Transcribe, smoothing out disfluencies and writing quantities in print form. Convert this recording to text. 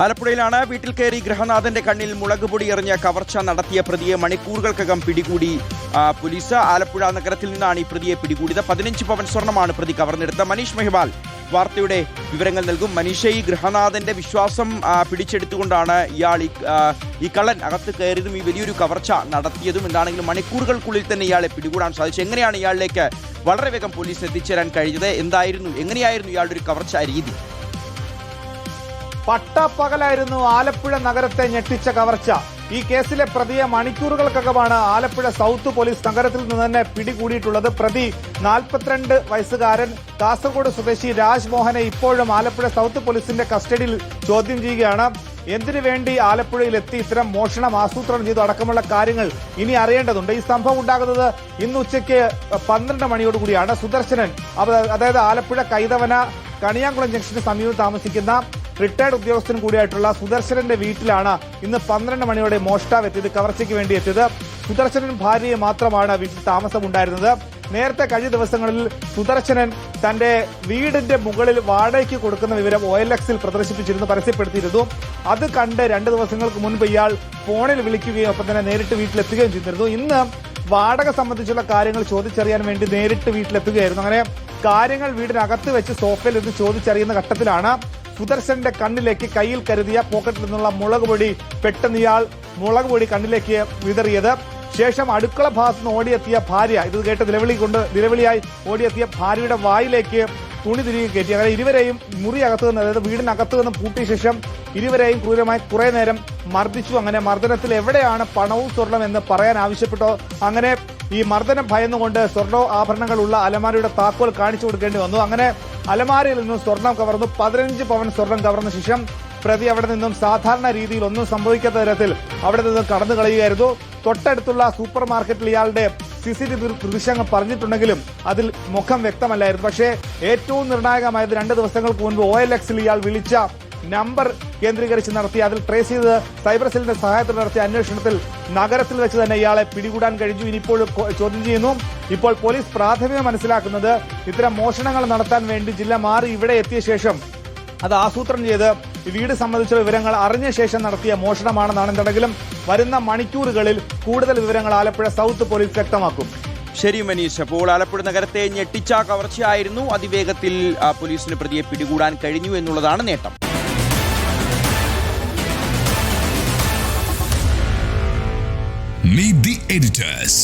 ആലപ്പുഴയിലാണ് വീട്ടിൽ കയറി ഗൃഹനാഥന്റെ കണ്ണിൽ മുളക് പൊടി എറിഞ്ഞ കവർച്ച നടത്തിയ പ്രതിയെ മണിക്കൂറുകൾക്കകം പിടികൂടി പോലീസ്. ആലപ്പുഴ നഗരത്തിൽ നിന്നാണ് ഈ പ്രതിയെ പിടികൂടിയത്. 15 പവൻ സ്വർണ്ണമാണ് പ്രതി കവർന്നെടുത്തത്. മനീഷ് മെഹ്വാൽ വാർത്തയുടെ വിവരങ്ങൾ നൽകും. മനീഷ, ഈ ഗൃഹനാഥന്റെ വിശ്വാസം പിടിച്ചെടുത്തുകൊണ്ടാണ് ഇയാൾ ഈ കള്ളൻ അകത്ത് കയറിയതും ഈ വലിയൊരു കവർച്ച നടത്തിയതും. എന്താണെങ്കിലും മണിക്കൂറുകൾക്കുള്ളിൽ തന്നെ ഇയാളെ പിടികൂടാൻ സാധിച്ചു. എങ്ങനെയാണ് ഇയാളിലേക്ക് വളരെ വേഗം പോലീസ് എത്തിച്ചേരാൻ കഴിഞ്ഞത്? എങ്ങനെയായിരുന്നു ഇയാളുടെ ഒരു കവർച്ച രീതി? പട്ടപ്പകലായിരുന്നു ആലപ്പുഴ നഗരത്തെ ഞെട്ടിച്ച കവർച്ച. ഈ കേസിലെ പ്രതിയെ മണിക്കൂറുകൾക്കകമാണ് ആലപ്പുഴ സൗത്ത് പോലീസ് നഗരത്തിൽ നിന്ന് തന്നെ പിടികൂടിയിട്ടുള്ളത്. പ്രതി 42 വയസ്സുകാരൻ കാസർഗോഡ് സ്വദേശി രാജ്മോഹനെ ഇപ്പോഴും ആലപ്പുഴ സൗത്ത് പോലീസിന്റെ കസ്റ്റഡിയിൽ ചോദ്യം ചെയ്യുകയാണ്. എന്തിനു വേണ്ടി ആലപ്പുഴയിൽ എത്തി ഇത്തരം മോഷണം ആസൂത്രണം ചെയ്തു അടക്കമുള്ള കാര്യങ്ങൾ ഇനി അറിയേണ്ടതുണ്ട്. ഈ സംഭവം ഉണ്ടാകുന്നത് ഇന്ന് ഉച്ചയ്ക്ക് 12 മണിയോടുകൂടിയാണ്. സുദർശനൻ, അതായത് ആലപ്പുഴ കൈതവന കണിയാംകുളം ജംഗ്ഷന് സമീപം താമസിക്കുന്ന റിട്ടയർഡ് ഉദ്യോഗസ്ഥനും കൂടിയായിട്ടുള്ള സുദർശനന്റെ വീട്ടിലാണ് ഇന്ന് 12 മണിയോടെ മോഷ്ടാവ് എത്തിയത്, കവർച്ചയ്ക്ക് വേണ്ടി എത്തിയത്. സുദർശനൻ ഭാര്യയെ മാത്രമാണ് വീട്ടിൽ താമസമുണ്ടായിരുന്നത്. നേരത്തെ കഴിഞ്ഞ ദിവസങ്ങളിൽ സുദർശനൻ തന്റെ വീടിന്റെ മുകളിൽ വാടകയ്ക്ക് കൊടുക്കുന്ന വിവരം OLXൽ പരസ്യപ്പെടുത്തിയിരുന്നു. അത് കണ്ട് 2 ദിവസങ്ങൾക്ക് മുൻപ് ഇയാൾ ഫോണിൽ വിളിക്കുകയും ഒപ്പം തന്നെ നേരിട്ട് വീട്ടിലെത്തുകയും ചെയ്തിരുന്നു. ഇന്ന് വാടക സംബന്ധിച്ചുള്ള കാര്യങ്ങൾ ചോദിച്ചറിയാൻ വേണ്ടി നേരിട്ട് വീട്ടിലെത്തുകയായിരുന്നു. അങ്ങനെ കാര്യങ്ങൾ വീടിനകത്ത് വെച്ച് സോഫയിൽ ഇരുന്ന് ചോദിച്ചറിയുന്ന ഘട്ടത്തിലാണ് സുദർശന്റെ കണ്ണിലേക്ക് കയ്യിൽ കരുതിയ പോക്കറ്റിൽ നിന്നുള്ള മുളക് പൊടി പെട്ടെന്ന് ഇയാൾ മുളക് പൊടി കണ്ണിലേക്ക് വിതറിയത്. ശേഷം അടുക്കള ഭാഗത്ത് നിന്ന് ഓടിയെത്തിയ ഭാര്യ, ഇത് കേട്ട് നിലവിളിയായി ഓടിയെത്തിയ ഭാര്യയുടെ വായിലേക്ക് തുണി തിരികെ കയറ്റി. അങ്ങനെ ഇരുവരെയും മുറിയകത്ത് നിന്ന്, അതായത് വീടിനകത്ത് നിന്ന് പൂട്ടിയ ശേഷം ഇരുവരെയും ക്രൂരമായി കുറെ നേരം മർദ്ദിച്ചു. അങ്ങനെ മർദ്ദനത്തിൽ എവിടെയാണ് പണവും സ്വർണം എന്ന് പറയാൻ ആവശ്യപ്പെട്ടോ. അങ്ങനെ ഈ മർദ്ദനം ഭയന്നുകൊണ്ട് സ്വർണ്ണ ആഭരണങ്ങളുള്ള അലമാരയുടെ താക്കോൽ കാണിച്ചു കൊടുക്കേണ്ടി വന്നു. അങ്ങനെ അലമാരയിൽ നിന്നും സ്വർണം കവർന്നു. 15 പവൻ സ്വർണം കവർന്ന ശേഷം പ്രതി അവിടെ നിന്നും സാധാരണ രീതിയിൽ ഒന്നും സംഭവിക്കാത്ത തരത്തിൽ അവിടെ നിന്നും കടന്നു കളയുകയായിരുന്നു. തൊട്ടടുത്തുള്ള സൂപ്പർ മാർക്കറ്റിൽ ഇയാളുടെ CCTV ദൃശ്യങ്ങൾ പറഞ്ഞിട്ടുണ്ടെങ്കിലും അതിൽ മുഖം വ്യക്തമല്ലായിരുന്നു. പക്ഷേ ഏറ്റവും നിർണായകമായത് 2 ദിവസങ്ങൾക്ക് മുൻപ് OLXൽ ഇയാൾ വിളിച്ച നമ്പർ കേന്ദ്രീകരിച്ച് നടത്തി അതിൽ ട്രേസ് ചെയ്ത് സൈബർ സെല്ലിന്റെ സഹായത്തോടെ നടത്തിയ അന്വേഷണത്തിൽ നഗരത്തിൽ വെച്ച് തന്നെ ഇയാളെ പിടികൂടാൻ കഴിഞ്ഞു. ഇനിയിപ്പോൾ ചോദ്യം ചെയ്യുന്നു. ഇപ്പോൾ പോലീസ് പ്രാഥമികം മനസ്സിലാക്കുന്നത് ഇത്തരം മോഷണങ്ങൾ നടത്താൻ വേണ്ടി ജില്ല മാറി ഇവിടെ എത്തിയ ശേഷം അത് ആസൂത്രണം ചെയ്ത് വീട് സംബന്ധിച്ച വിവരങ്ങൾ അറിഞ്ഞ ശേഷം നടത്തിയ മോഷണമാണെന്നാണ്. എന്തെങ്കിലും വരുന്ന മണിക്കൂറുകളിൽ കൂടുതൽ വിവരങ്ങൾ ആലപ്പുഴ സൗത്ത് പോലീസ് വ്യക്തമാക്കും. ശരി മനീഷ്, അപ്പോൾ ആലപ്പുഴ നഗരത്തെ ഞെട്ടിച്ച കവർച്ചയായിരുന്നു. അതിവേഗത്തിൽ പോലീസിന് പ്രതിയെ പിടികൂടാൻ കഴിഞ്ഞു എന്നുള്ളതാണ് നേട്ടം. Meet the editors.